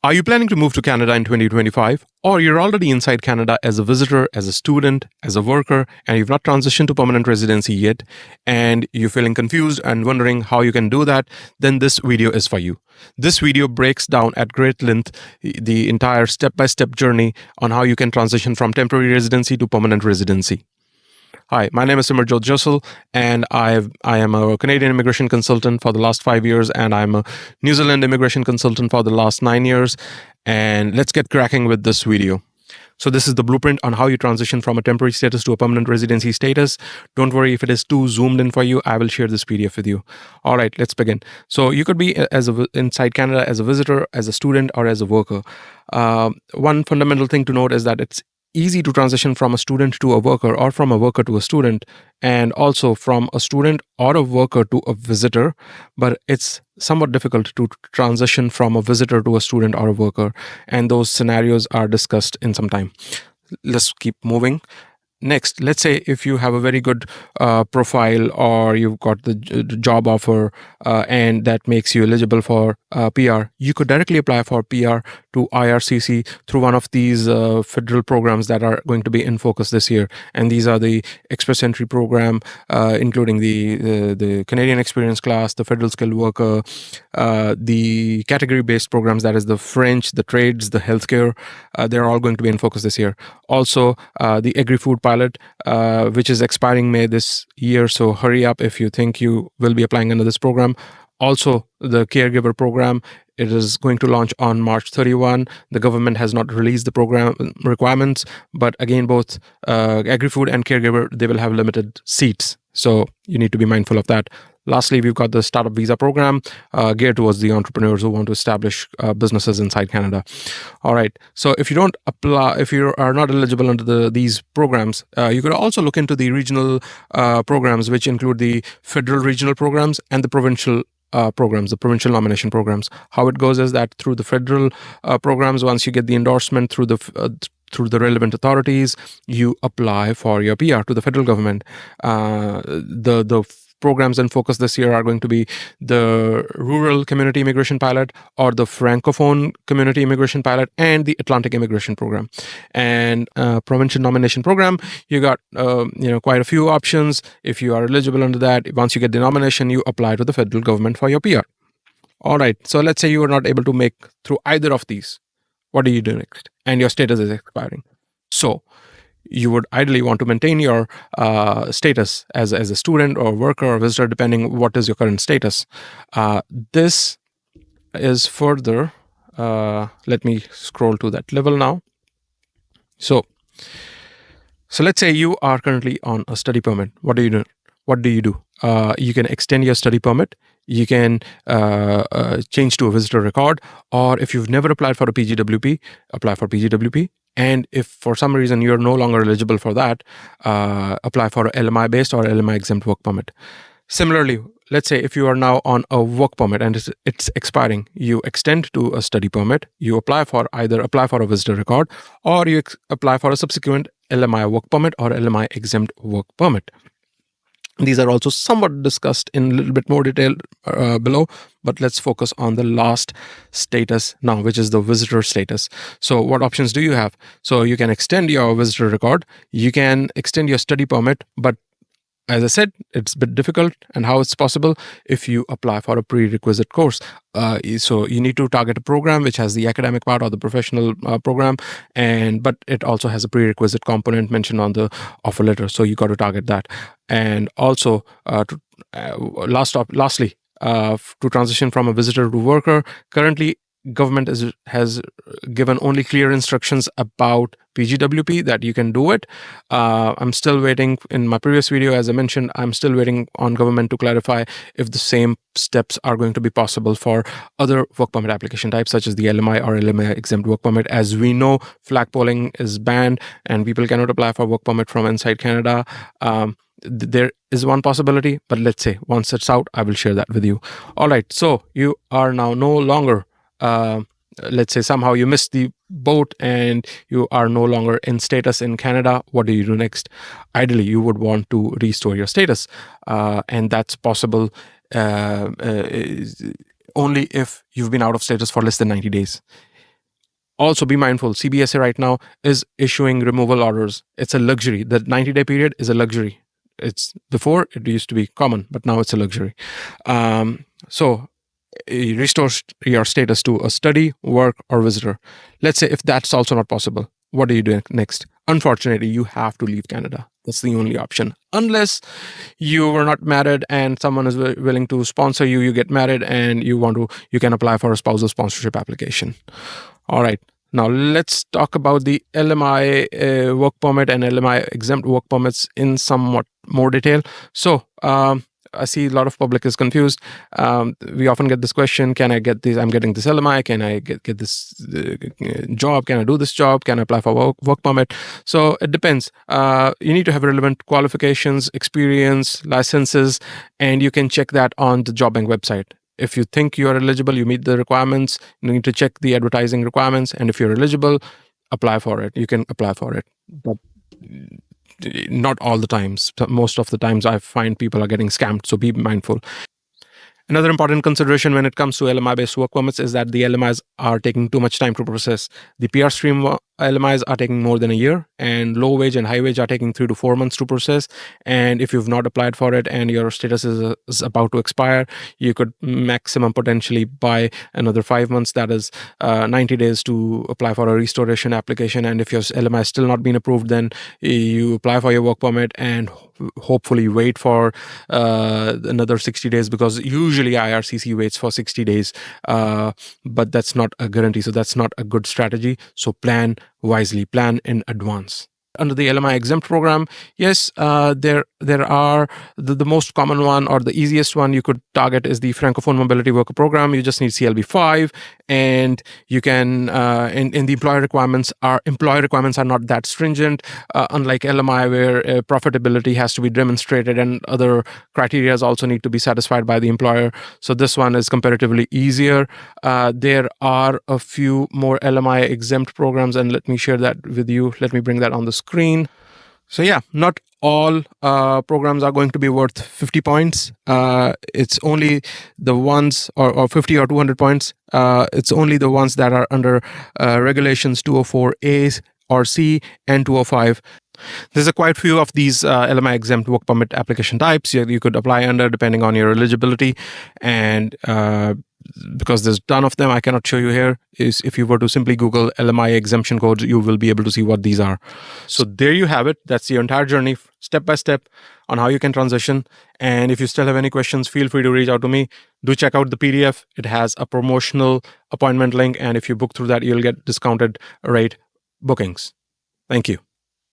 Are you planning to move to Canada in 2025? Or you're already inside Canada as a visitor, as a student, as a worker, and you've not transitioned to permanent residency yet, and you're feeling confused and wondering how you can do that? Then this video is for you. This video breaks down at great length the entire step-by-step journey on how you can transition from temporary residency to permanent residency. Hi, my name is Simarjot Jossel, and I am a Canadian immigration consultant for the last 5 years, and I'm a New Zealand immigration consultant for the last 9 years. And let's get cracking with this video. So this is the blueprint on how you transition from a temporary status to a permanent residency status. Don't worry if it is too zoomed in for you. I will share this PDF with you. All right, let's begin. So you could be inside Canada as a visitor, as a student, or as a worker. One fundamental thing to note is that it's easy to transition from a student to a worker, or from a worker to a student, and also from a student or a worker to a visitor, but it's somewhat difficult to transition from a visitor to a student or a worker, and those scenarios are discussed in some time. Let's keep moving. Next, let's say if you have a very good profile, or you've got the job offer and that makes you eligible for PR, you could directly apply for PR to IRCC through one of these federal programs that are going to be in focus this year. And these are the Express Entry program, including the Canadian Experience Class, the Federal Skilled Worker, the category-based programs, that is the French, the trades, the healthcare. They're all going to be in focus this year. Also, the Agri-Food pilot, which is expiring May this year, so hurry up if you think you will be applying under this program. Also, the caregiver program, it is going to launch on March 31. The government has not released the program requirements, but again, both Agri-Food and caregiver, they will have limited seats, so you need to be mindful of that. Lastly, we've got the startup visa program geared towards the entrepreneurs who want to establish businesses inside Canada. All right. So if you don't apply, if you are not eligible under these programs, you could also look into the regional programs, which include the federal regional programs and the provincial programs, the provincial nomination programs. How it goes is that through the federal programs, once you get the endorsement through the relevant authorities, you apply for your PR to the federal government. The programs in focus this year are going to be the Rural Community Immigration Pilot, or the Francophone Community Immigration Pilot, and the Atlantic Immigration Program. And Provincial Nomination Program, you got quite a few options. If you are eligible under that, once you get the nomination, you apply to the federal government for your PR. All right, so let's say you are not able to make through either of these. What do you do next? And your status is expiring. So you would ideally want to maintain your status as a student or worker or visitor, depending what is your current status. This is further, let me scroll to that level now. So let's say you are currently on a study permit. What do you do? You can extend your study permit. You can change to a visitor record, or if you've never applied for a PGWP, apply for PGWP. And if for some reason you're no longer eligible for that, apply for a LMI-based or LMI-exempt work permit. Similarly, let's say if you are now on a work permit and it's expiring, you extend to a study permit, you either apply for a visitor record, or you apply for a subsequent LMI work permit or LMI-exempt work permit. These are also somewhat discussed in a little bit more detail below, but let's focus on the last status now, which is the visitor status. So what options do you have? So you can extend your visitor record, you can extend your study permit, but as I said, it's a bit difficult. And how it's possible? If you apply for a prerequisite course. So you need to target a program which has the academic part or the professional program, but it also has a prerequisite component mentioned on the offer letter. So you got to target that. And also, lastly, to transition from a visitor to worker, currently government has given only clear instructions about PGWP that you can do it. I'm still waiting. In my previous video, as I mentioned, I'm still waiting on government to clarify if the same steps are going to be possible for other work permit application types, such as the LMI or LMI exempt work permit. As we know, flag polling is banned and people cannot apply for work permit from inside Canada. There is one possibility, but let's say once it's out, I will share that with you. All right, so you are now no longer let's say somehow you missed the boat and you are no longer in status in Canada. What do you do next? Ideally, you would want to restore your status, and that's possible only if you've been out of status for less than 90 days. Also, be mindful. CBSA right now is issuing removal orders. It's a luxury. The 90-day period is a luxury. It's before it used to be common, but now it's a luxury. So restore your status to a study, work, or visitor. Let's say if that's also not possible, what do you do next? Unfortunately, you have to leave Canada. That's the only option. Unless you were not married and someone is willing to sponsor you, you get married and you can apply for a spousal sponsorship application. All right. Now let's talk about the LMI work permit and LMI exempt work permits in somewhat more detail. So I see a lot of public is confused. We often get this question: can I get this? I'm getting this LMI. Can I get this job? Can I do this job? Can I apply for work permit? So it depends. You need to have relevant qualifications, experience, licenses, and you can check that on the job bank website. If you think you are eligible, you meet the requirements, you need to check the advertising requirements. And if you're eligible, apply for it. You can apply for it. But not all the times. Most of the times I find people are getting scammed. So be mindful. Another important consideration when it comes to LMI-based work permits is that the LMIs are taking too much time to process. The PR stream LMIs are taking more than a year, and low wage and high wage are taking 3 to 4 months to process. And if you've not applied for it and your status is about to expire, you could maximum potentially buy another 5 months. That is 90 days to apply for a restoration application. And if your LMI is still not been approved, then you apply for your work permit and hopefully wait for another 60 days, because usually IRCC waits for 60 days, but that's not a guarantee. So that's not a good strategy. So plan wisely, plan in advance. Under the LMI exempt program, yes, there are the most common one or the easiest one you could target is the Francophone Mobility Worker Program. You just need CLB5, and you can in the employer requirements are not that stringent, unlike LMI where profitability has to be demonstrated and other criteria also need to be satisfied by the employer. So this one is comparatively easier. There are a few more LMI exempt programs, and let me share that with you. Let me bring that on the screen. So yeah, not all programs are going to be worth 50 points. It's only the ones, or 50 or 200 points. It's only the ones that are under regulations 204A or C and 205. There's a quite few of these LMI exempt work permit application types you could apply under depending on your eligibility, and because there's a ton of them, I cannot show you here. Is if you were to simply Google LMI exemption codes, you will be able to see what these are. So there you have it. That's your entire journey, step by step, on how you can transition. And if you still have any questions, feel free to reach out to me. Do check out the PDF. It has a promotional appointment link, and if you book through that, you'll get discounted rate bookings. Thank you.